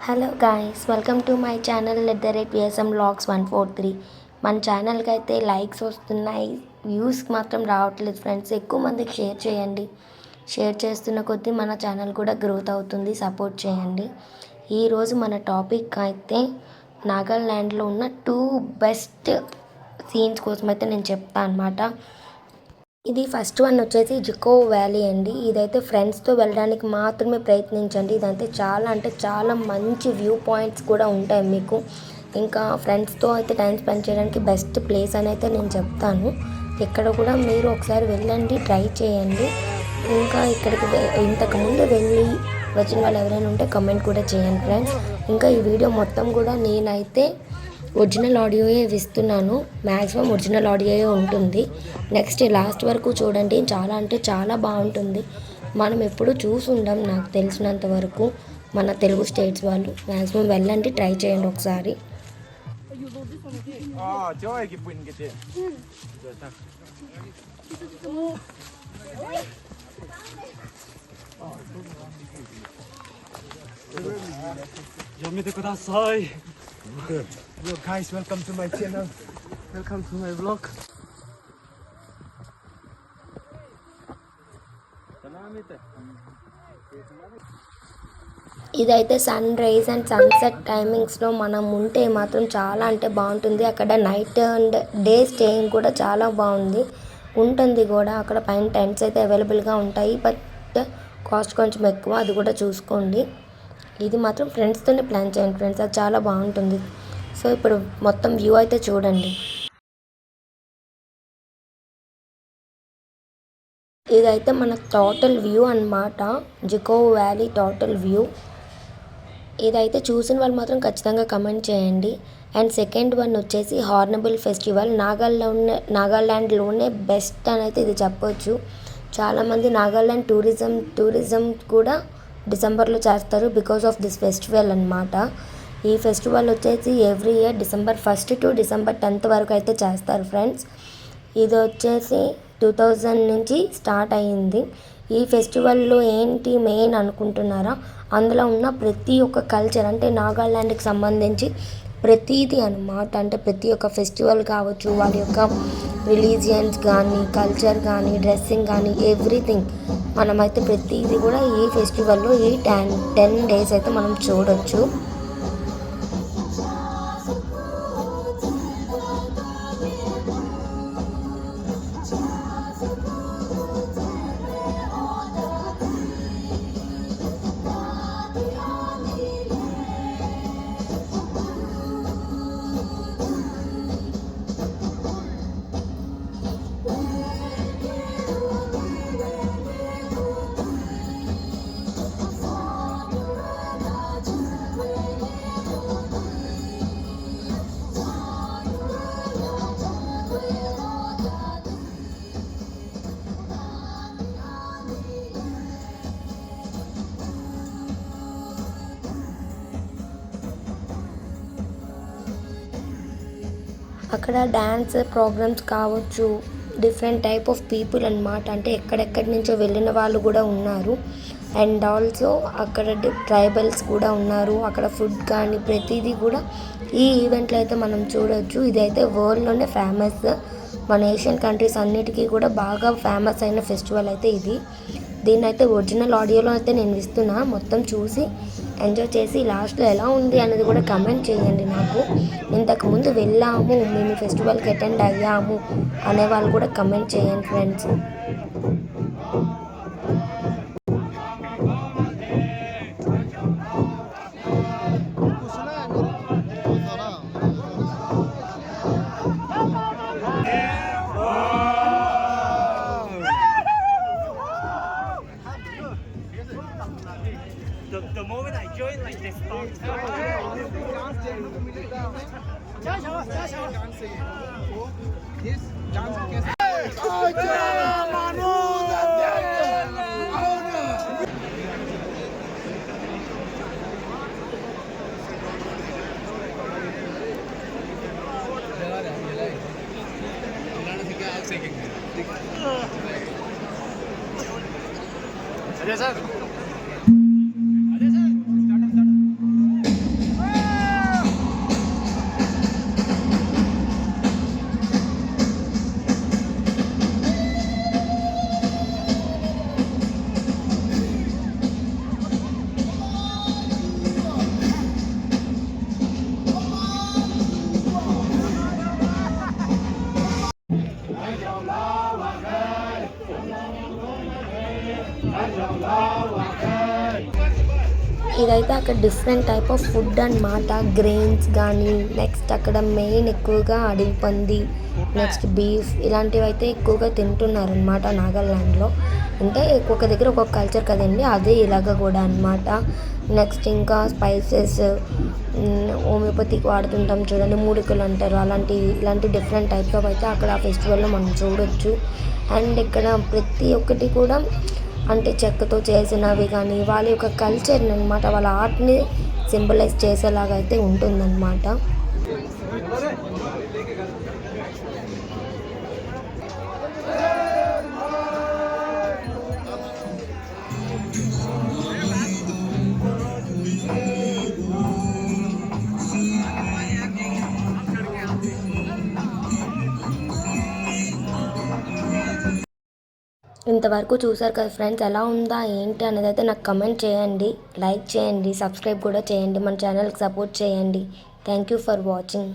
Hello guys, welcome to my channel @VSM Vlogs 143. మన ఛానల్కి అయితే లైక్స్ వస్తున్నాయి, వ్యూస్ మాత్రం రావట్లేదు ఫ్రెండ్స్. ఎక్కువ మందికి షేర్ చేయండి. షేర్ చేస్తున్న కొద్దీ మన ఛానల్ కూడా గ్రోత్ అవుతుంది, సపోర్ట్ చేయండి. ఈరోజు మన టాపిక్ అయితే నాగాల్యాండ్లో ఉన్న 2 బెస్ట్ సీన్స్ కోసం అయితే నేను చెప్తాను అనమాట. ఇది ఫస్ట్ వన్ వచ్చేసి జుకో వ్యాలీ అండి. ఇదైతే ఫ్రెండ్స్తో వెళ్ళడానికి మాత్రమే ప్రయత్నించండి. ఇదంతే చాలా మంచి వ్యూ పాయింట్స్ కూడా ఉంటాయి మీకు. ఇంకా ఫ్రెండ్స్తో అయితే టైం స్పెండ్ చేయడానికి బెస్ట్ ప్లేస్ అని అయితే నేను చెప్తాను. ఇక్కడ కూడా మీరు ఒకసారి వెళ్ళండి, ట్రై చేయండి. ఇంకా ఇక్కడికి ఇంతకుముందు వచ్చిన వాళ్ళు ఎవరైనా ఉంటే కమెంట్ కూడా చేయండి ఫ్రెండ్స్. ఇంకా ఈ వీడియో మొత్తం కూడా నేనైతే ఒరిజినల్ ఆడియోయే ఇస్తున్నాను. మ్యాక్సిమం ఒరిజినల్ ఆడియోయే ఉంటుంది. నెక్స్ట్ లాస్ట్ వరకు చూడండి, చాలా బాగుంటుంది. మనం ఎప్పుడు చూసుండం, నాకు తెలిసినంత వరకు మన తెలుగు స్టేట్స్ వాళ్ళు. మ్యాక్సిమం వెళ్ళండి, ట్రై చేయండి ఒకసారి. Hello guys, welcome to my channel. Welcome to my vlog. ఇదైతే సన్ రైజ్ అండ్ సన్సెట్ టైమింగ్స్లో మనం ఉంటే మాత్రం చాలా బాగుంటుంది. అక్కడ నైట్ అండ్ డే స్టేయింగ్ కూడా చాలా బాగుంది ఉంటుంది కూడా. అక్కడ పైన టెంట్స్ అయితే అవైలబుల్గా ఉంటాయి, బట్ కాస్ట్ కొంచెం ఎక్కువ, అది కూడా చూసుకోండి. ఇది మాత్రం ఫ్రెండ్స్తోనే ప్లాన్ చేయండి ఫ్రెండ్స్, అది చాలా బాగుంటుంది. సో ఇప్పుడు మొత్తం వ్యూ అయితే చూడండి. ఇదైతే మన టోటల్ వ్యూ అన్నమాట, జుకో వ్యాలీ టోటల్ వ్యూ. ఇదైతే చూసిన వాళ్ళు మాత్రం ఖచ్చితంగా కమెంట్ చేయండి. అండ్ సెకండ్ వన్ వచ్చేసి హార్నబుల్ ఫెస్టివల్. నాగాల్యాండ్లోనే బెస్ట్ అని అయితే ఇది చెప్పొచ్చు. చాలామంది నాగాల్యాండ్ టూరిజం కూడా డిసెంబర్లో చేస్తారు బికాస్ ఆఫ్ దిస్ ఫెస్టివల్ అన్నమాట. ఈ ఫెస్టివల్ వచ్చేసి every year December 1st to December 10th వరకు అయితే చేస్తారు ఫ్రెండ్స్. ఇది వచ్చేసి 2000 నుంచి స్టార్ట్ అయ్యింది. ఈ ఫెస్టివల్లో ఏంటి మెయిన్ అనుకుంటున్నారా? అందులో ఉన్న ప్రతి ఒక్క కల్చర్, అంటే నాగాల్యాండ్కి సంబంధించి ప్రతిదీ అన్నమాట. అంటే ప్రతి ఒక్క ఫెస్టివల్ కావచ్చు, వాళ్ళ యొక్క రిలీజియన్స్ కానీ, కల్చర్ కానీ, డ్రెస్సింగ్ కానీ, ఎవ్రీథింగ్ మనమైతే ప్రతిదీ కూడా ఈ ఫెస్టివల్లో ఈ 10 days అయితే మనం చూడొచ్చు. అక్కడ డ్యాన్స్ ప్రోగ్రామ్స్ కావచ్చు, డిఫరెంట్ టైప్ ఆఫ్ పీపుల్ అన్నమాట. అంటే ఎక్కడెక్కడి నుంచో వెళ్ళిన వాళ్ళు కూడా ఉన్నారు. అండ్ ఆల్సో అక్కడ ట్రైబల్స్ కూడా ఉన్నారు. అక్కడ ఫుడ్ కానీ ప్రతిదీ కూడా ఈ ఈవెంట్లో అయితే మనం చూడొచ్చు. ఇదైతే వరల్డ్లోనే ఫేమస్, మన ఏషియన్ కంట్రీస్ అన్నిటికీ కూడా బాగా ఫేమస్ అయిన ఫెస్టివల్ అయితే ఇది. దీన్ని అయితే ఒరిజినల్ ఆడియోలో అయితే నేను ఇస్తున్నా. మొత్తం చూసి ఎంజాయ్ చేసి లాస్ట్లో ఎలా ఉంది అనేది కూడా కమెంట్ చేయండి నాకు. ఇంతకుముందు వెళ్ళాము, మేము ఈ ఫెస్టివల్కి అటెండ్ అయ్యాము అనేవాళ్ళు కూడా కమెంట్ చేయండి friends. The moment I joined, like they start. అదే సార్ అయితే అక్కడ డిఫరెంట్ టైప్ ఆఫ్ ఫుడ్ అన్నమాట. గ్రెయిన్స్ కానీ, నెక్స్ట్ అక్కడ మెయిన్ ఎక్కువగా అడవి పంది, నెక్స్ట్ బీఫ్ ఇలాంటివి అయితే ఎక్కువగా తింటున్నారనమాట నాగాలాండ్లో. అంటే ఒక్కొక్క దగ్గర ఒక్కొక్క కల్చర్ కదండి, అదే ఇలాగ కూడా అన్నమాట. నెక్స్ట్ ఇంకా స్పైసెస్, హోమియోపతికి వాడుతుంటాం చూడండి, మూలికలు అంటారు, ఇలాంటి డిఫరెంట్ టైప్స్ ఆఫ్ అయితే అక్కడ ఆ ఫెస్టివల్లో మనం చూడొచ్చు. అండ్ ఇక్కడ ప్రతి ఒక్కటి కూడా అంటే చెక్కతో చేసినవి కానీ వాళ్ళ యొక్క కల్చర్ని అనమాట, వాళ్ళ ఆర్ట్ని సింబలైజ్ చేసేలాగా అయితే ఉంటుందన్నమాట. ఇంతవరకు చూసారు కదా ఫ్రెండ్స్, ఎలా ఉందా ఏంటి అనేది అయితే నాకు కమెంట్ చేయండి, లైక్ చేయండి, సబ్స్క్రైబ్ కూడా చేయండి, మన ఛానల్కి సపోర్ట్ చేయండి. Thank you for watching.